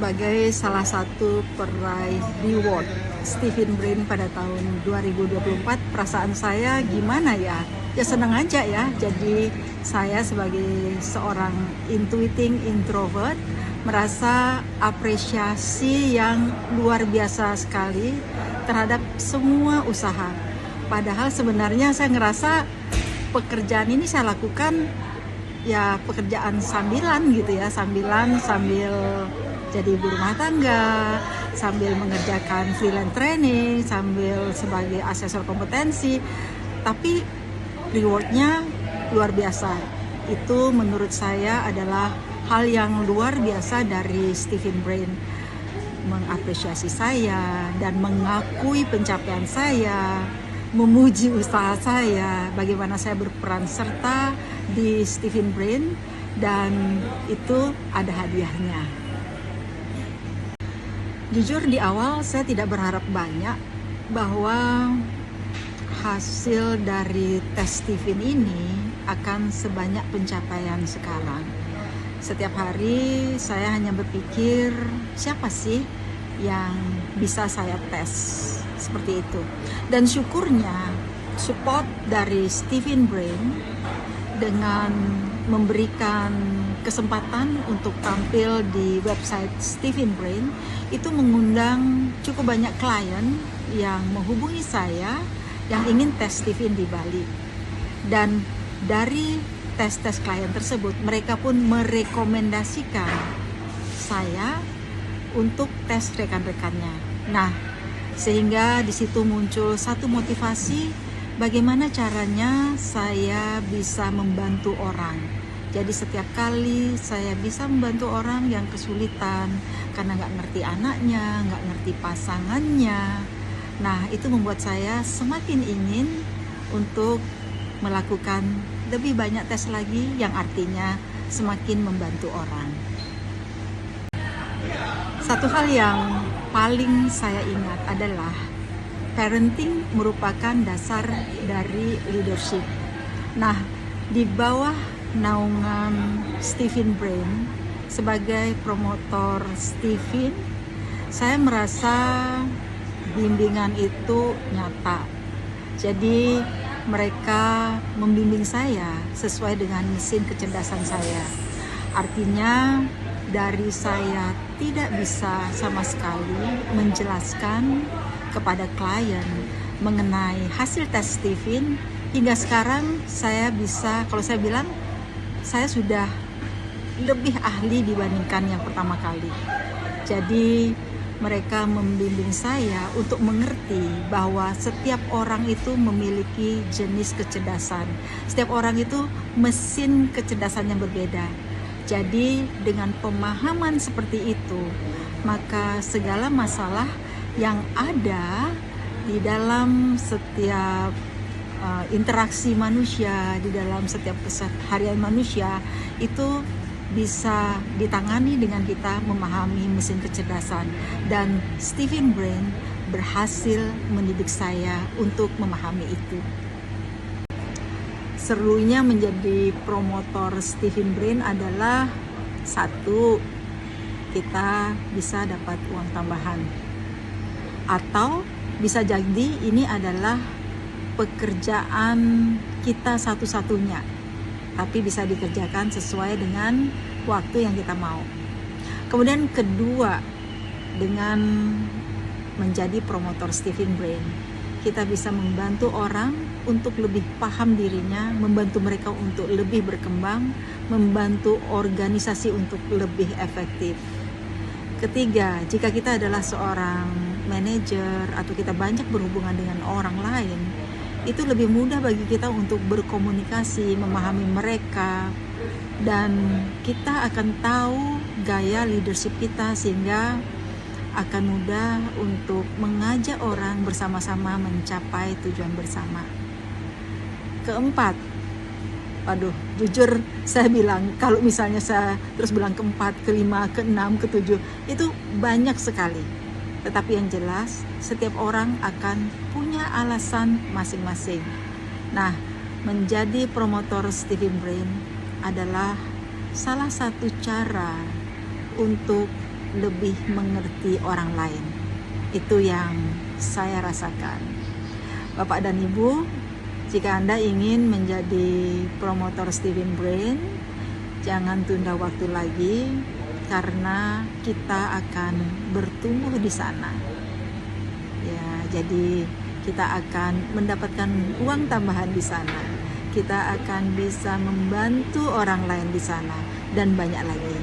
sebagai salah satu peraih reward Stephen Brain pada tahun 2024, perasaan saya gimana ya? Ya senang aja ya. Jadi saya sebagai seorang intuiting introvert merasa apresiasi yang luar biasa sekali terhadap semua usaha. Padahal sebenarnya saya ngerasa pekerjaan ini saya lakukan ya pekerjaan sambilan gitu ya, sambil jadi ibu rumah tangga, sambil mengerjakan freelance training, sambil sebagai asesor kompetensi, tapi rewardnya luar biasa. Itu menurut saya adalah hal yang luar biasa dari Stephen Brain, mengapresiasi saya dan mengakui pencapaian saya, memuji usaha saya, bagaimana saya berperan serta di Stephen Brain, dan itu ada hadiahnya. Jujur di awal saya tidak berharap banyak bahwa hasil dari tes Stephen ini akan sebanyak pencapaian sekarang. Setiap hari saya hanya berpikir, siapa sih yang bisa saya tes seperti itu. Dan syukurnya support dari Stephen Brain dengan memberikan kesempatan untuk tampil di website Stephen Brain itu mengundang cukup banyak klien yang menghubungi saya yang ingin tes Stephen di Bali. Dan dari tes-tes klien tersebut mereka pun merekomendasikan saya untuk tes rekan-rekannya. Nah, sehingga di situ muncul satu motivasi bagaimana caranya saya bisa membantu orang. Jadi setiap kali saya bisa membantu orang yang kesulitan karena nggak ngerti anaknya, nggak ngerti pasangannya. Nah, itu membuat saya semakin ingin untuk melakukan lebih banyak tes lagi, yang artinya semakin membantu orang. Satu hal yang paling saya ingat adalah parenting merupakan dasar dari leadership. Nah, di bawah naungan Stephen Brain sebagai promotor Stephen, saya merasa bimbingan itu nyata. Jadi mereka membimbing saya sesuai dengan mesin kecerdasan saya. Artinya dari saya tidak bisa sama sekali menjelaskan kepada klien mengenai hasil tes Stephen, hingga sekarang saya bisa, kalau saya bilang saya sudah lebih ahli dibandingkan yang pertama kali. Jadi mereka membimbing saya untuk mengerti bahwa setiap orang itu memiliki jenis kecerdasan. Setiap orang itu mesin kecerdasan yang berbeda. Jadi dengan pemahaman seperti itu, maka segala masalah yang ada di dalam setiap interaksi manusia, di dalam setiap keseharian manusia itu bisa ditangani dengan kita memahami mesin kecerdasan. Dan Stephen Brain berhasil mendidik saya untuk memahami itu. Serunya menjadi promotor Stephen Brain adalah satu, kita bisa dapat uang tambahan, atau bisa jadi ini adalah pekerjaan kita satu-satunya, tapi bisa dikerjakan sesuai dengan waktu yang kita mau. Kemudian kedua, dengan menjadi promotor Stephen Brain, kita bisa membantu orang untuk lebih paham dirinya, membantu mereka untuk lebih berkembang, membantu organisasi untuk lebih efektif. Ketiga, jika kita adalah seorang manajer atau kita banyak berhubungan dengan orang lain, itu lebih mudah bagi kita untuk berkomunikasi, memahami mereka, dan kita akan tahu gaya leadership kita sehingga akan mudah untuk mengajak orang bersama-sama mencapai tujuan bersama. Keempat, jujur saya bilang, kalau misalnya saya terus bilang keempat, kelima, keenam, ketujuh, itu banyak sekali. Tetapi yang jelas, setiap orang akan punya alasan masing-masing. Nah, menjadi promotor Stephen Brain adalah salah satu cara untuk lebih mengerti orang lain. Itu yang saya rasakan. Bapak dan Ibu, jika Anda ingin menjadi promotor Stephen Brain, jangan tunda waktu lagi, karena kita akan bertumbuh di sana. Ya, jadi kita akan mendapatkan uang tambahan di sana. Kita akan bisa membantu orang lain di sana dan banyak lagi.